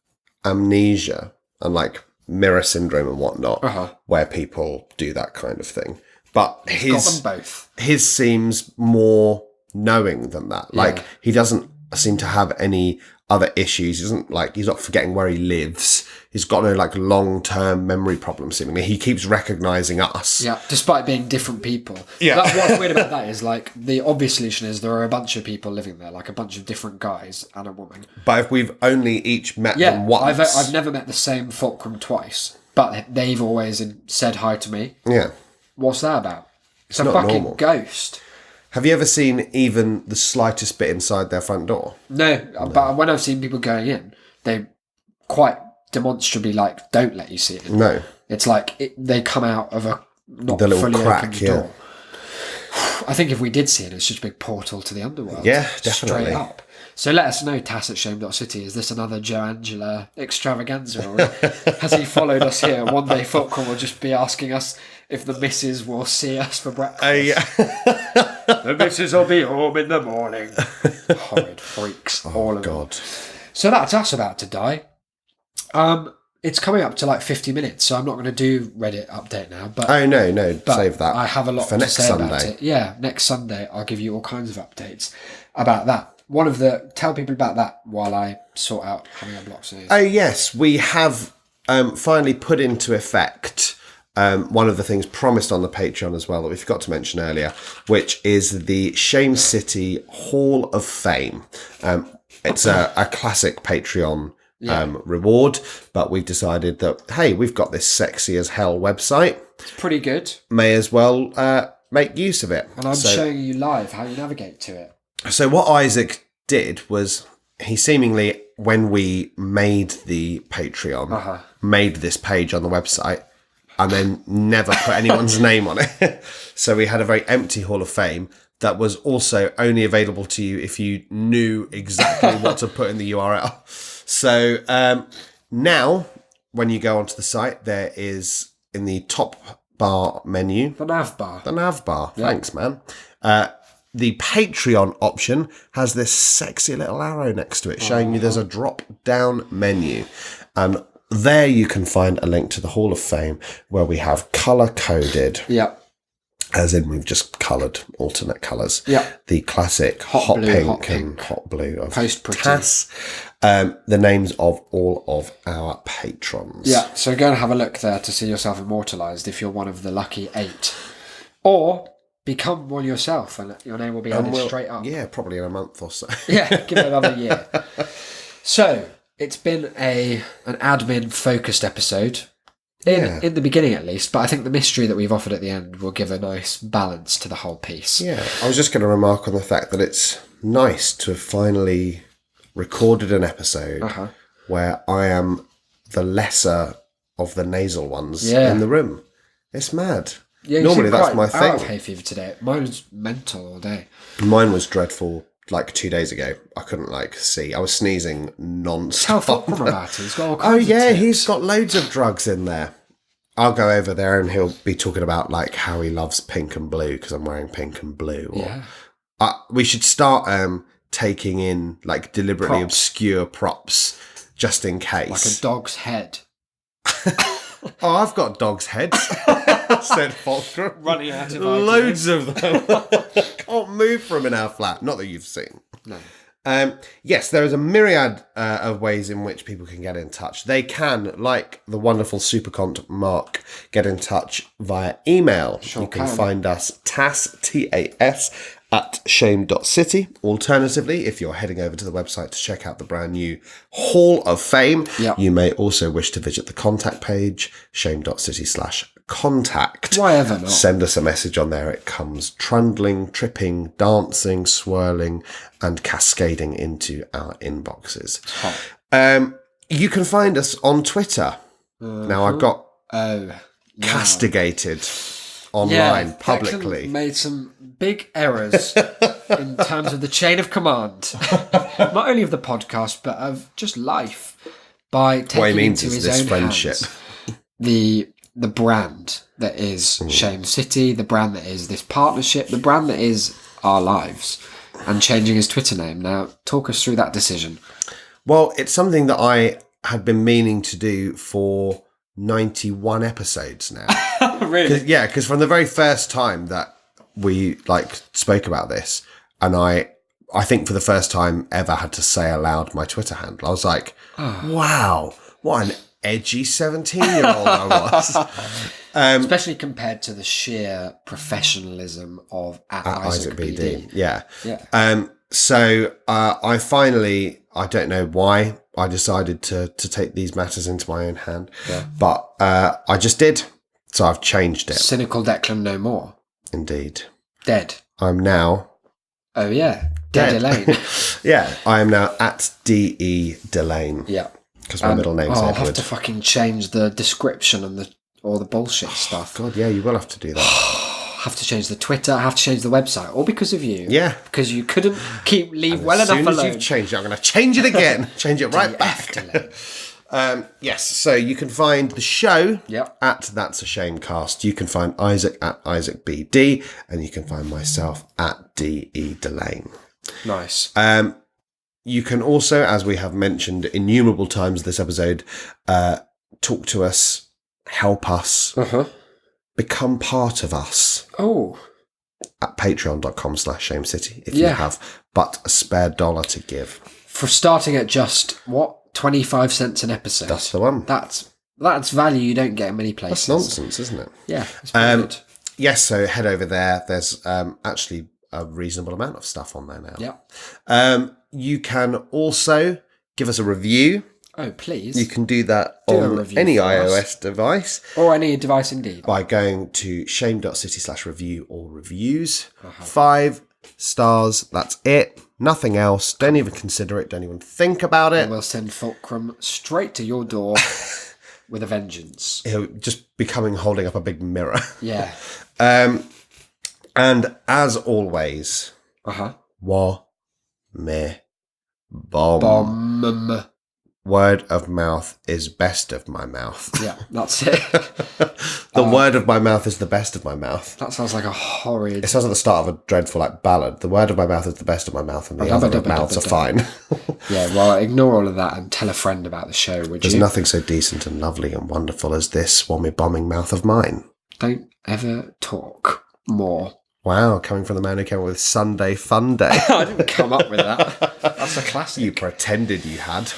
amnesia and like mirror syndrome and whatnot, where people do that kind of thing. But He's got them both. His seems more knowing than that. Like he doesn't seem to have any other issues. He's not forgetting where he lives. He's got no like long-term memory problems seemingly. He keeps recognizing us. Yeah, despite being different people. Yeah. What's weird about that is like the obvious solution is there are a bunch of people living there, like a bunch of different guys and a woman. But if we've only each met them once. I've never met the same Fulcrum twice, but they've always said hi to me. Yeah. What's that about? It's a not fucking normal. ghost. Have you ever seen even the slightest bit inside their front door? No, but when I've seen people going in, they quite demonstrably like don't let you see it. No. It's like they come out of a not The little fully crack, opened yeah. door. I think if we did see it, it's just a big portal to the underworld. Yeah, definitely. Straight up. So let us know, tass@shame.city. Is this another Joe Angela extravaganza? Or has he followed us here? One day Fulcrum will just be asking us if the missus will see us for breakfast. Yeah. The missus will be home in the morning. Horrid freaks, all of God. them. So that's us about to die. It's coming up to like 50 minutes, so I'm not going to do Reddit update now. But No, save that. I have a lot for to next say Sunday. about it. Yeah, next Sunday I'll give you all kinds of updates about that. Tell people about that while I sort out having a block series. Oh yes, we have finally put into effect one of the things promised on the Patreon as well that we forgot to mention earlier, which is the Shame City Hall of Fame. It's a classic Patreon reward, but we've decided that, hey, we've got this sexy as hell website. It's pretty good. May as well make use of it. And I'm showing you live how you navigate to it. So what Isaac did was he seemingly, when we made the Patreon, made this page on the website and then never put anyone's name on it. So we had a very empty Hall of Fame that was also only available to you if you knew exactly what to put in the URL. So now, when you go onto the site, there is in the top bar menu... The nav bar. The nav bar. Yeah. Thanks, man. The Patreon option has this sexy little arrow next to it showing you there's a drop-down menu. And there you can find a link to the Hall of Fame where we have colour-coded. Yeah. As in we've just coloured alternate colours. Yeah. The classic hot, blue, pink, hot and hot blue of Post-pretty. Tass. the names of all of our patrons. Yeah, so go and have a look there to see yourself immortalised if you're one of the lucky 8. Or become one yourself and your name will be added straight up. Yeah, probably in a month or so. Yeah, give it another year. So, it's been an admin-focused episode. In the beginning, at least. But I think the mystery that we've offered at the end will give a nice balance to the whole piece. Yeah, I was just going to remark on the fact that it's nice to have finally recorded an episode where I am the lesser of the nasal ones in the room. It's mad. Yeah, normally that's my thing. Out of hay fever today. Mine was mental all day. Mine was dreadful. Like 2 days ago, I couldn't see. I was sneezing non-stop. Tell Fulcrum about it. He's got all kinds of tips. He's got loads of drugs in there. I'll go over there and he'll be talking about how he loves pink and blue because I'm wearing pink and blue. Or, we should start taking in deliberately obscure props just in case. Like a dog's head. Oh, I've got dogs' heads, said Fulcrum. Running out of Loads of them. Can't move from in our flat. Not that you've seen. No. Yes, there is a myriad of ways in which people can get in touch. They can, like the wonderful supercont Mark, get in touch via email. Sure you can find us TAS, at shame.city. Alternatively, if you're heading over to the website to check out the brand new Hall of Fame, you may also wish to visit the contact page, shame.city/contact. Why ever not? Send us a message on there. It comes trundling, tripping, dancing, swirling, and cascading into our inboxes. You can find us on Twitter. Now, I've got castigated online publicly. Declan made some big errors in terms of the chain of command, not only of the podcast but of just life, by taking into his own friendship. hands the brand that is Shame City, the brand that is this partnership, the brand that is our lives, and changing his Twitter name. Now, talk us through that decision. Well, it's something that I had been meaning to do for 91 episodes now. Really? Because from the very first time that we spoke about this, and I think for the first time ever had to say aloud my Twitter handle, I was like, wow, what an edgy 17-year-old I was. Especially compared to the sheer professionalism of at Isaac BD. Yeah. So I finally, I don't know why, I decided to take these matters into my own hand, but I just did. So I've changed it. Cynical Declan no more. Indeed. Dead. I'm now... Oh, yeah. Dead Elaine. Yeah, I am now at D.E. Delane. Yeah. Because my middle name's I'll Edward. have to fucking change the description and all the bullshit stuff. God, yeah, you will have to do that. Have to change the Twitter, have to change the website, all because of you. Yeah. Because you couldn't leave well enough alone. As soon as you've changed it, I'm going to change it again. Change it right back. Yes, so you can find the show at That's a Shame Cast. You can find Isaac at Isaac BD, and you can find myself at DE Delane. Nice. You can also, as we have mentioned innumerable times this episode, talk to us, help us, become part of us. Oh. At patreon.com/shamecity if you have but a spare dollar to give. For starting at just, 25 cents an episode? That's the one. That's value you don't get in many places. That's nonsense, isn't it? Yeah. It's pretty good. Yes, so head over there. There's actually a reasonable amount of stuff on there now. Yeah. You can also give us a review. Oh, please. You can do that on any iOS device. Or any device indeed. By going to shame.city/review or reviews. 5 stars, that's it. Nothing else. Don't even consider it. Don't even think about it. We'll send Fulcrum straight to your door with a vengeance. He'll just be holding up a big mirror. Yeah. And as always, wa me bomb. Word of mouth is best of my mouth. Yeah, that's it. The word of my mouth is the best of my mouth. That sounds like a horrid... It sounds like the start of a dreadful ballad. The word of my mouth is the best of my mouth, and the other mouths are fine. Yeah, well, ignore all of that and tell a friend about the show, would you? There's nothing so decent and lovely and wonderful as this one-me bombing mouth of mine. Don't ever talk more Wow, coming from the man who came up with Sunday Fun Day. I didn't come up with that. That's a classic. You pretended you had.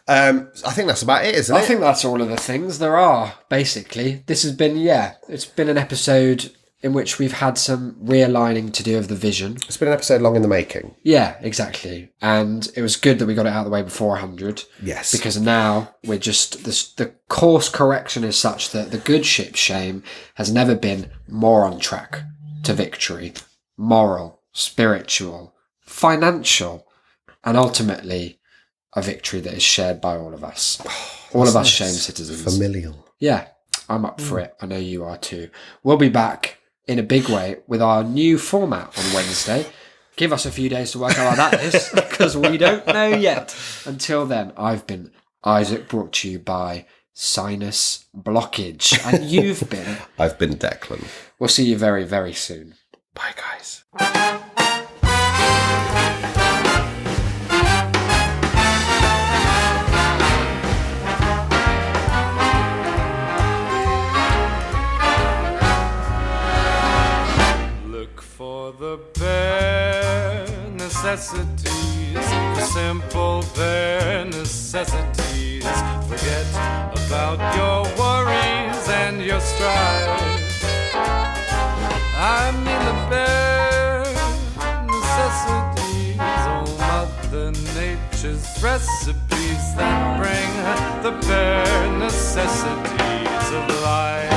I think that's about it, isn't it? I think that's all of the things there are, basically. This has been, it's been an episode in which we've had some realigning to do of the vision. It's been an episode long in the making. Yeah, exactly. And it was good that we got it out of the way before 100. Yes. Because now we're just... the course correction is such that the good ship shame has never been more on track to victory. Moral, spiritual, financial, and ultimately a victory that is shared by all of us. All of us shame citizens. Familial. Yeah, I'm up for it. I know you are too. We'll be back in a big way with our new format on Wednesday. Give us a few days to work out how that is, because we don't know yet. Until then, I've been Isaac, brought to you by Sinus Blockage. And you've been... I've been Declan. We'll see you very, very soon. Bye, guys. Look for the bare necessities, the simple bare necessities. Forget about your worries and your strife. I mean the bare necessities, oh Mother Nature's recipes that bring the bare necessities of life.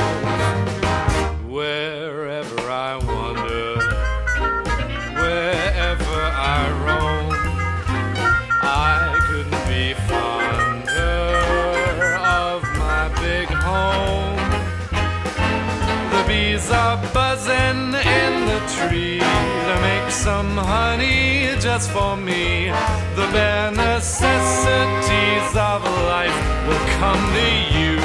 Wherever I wander, wherever I roam, I couldn't be fonder of my big home. The bees are buzzing in the tree to make some honey just for me. The bare necessities of life will come to you.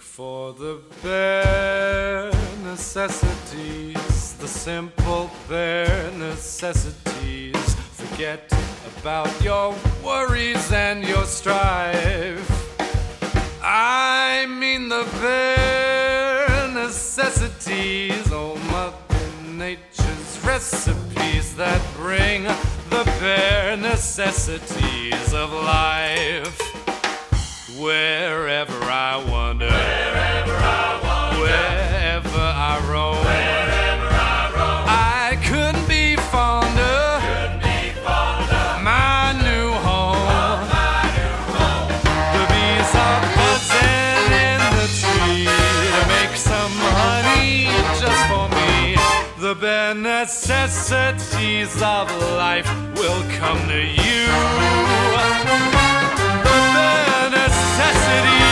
For the bare necessities, the simple bare necessities. Forget about your worries and your strife. I mean the bare necessities, oh Mother Nature's recipes that bring the bare necessities of life. Wherever I wander, wherever I roam, I couldn't be fonder, my new home. The bees are buzzing in the tree to make some honey just for me. The bare necessities of life will come to you. Necessity.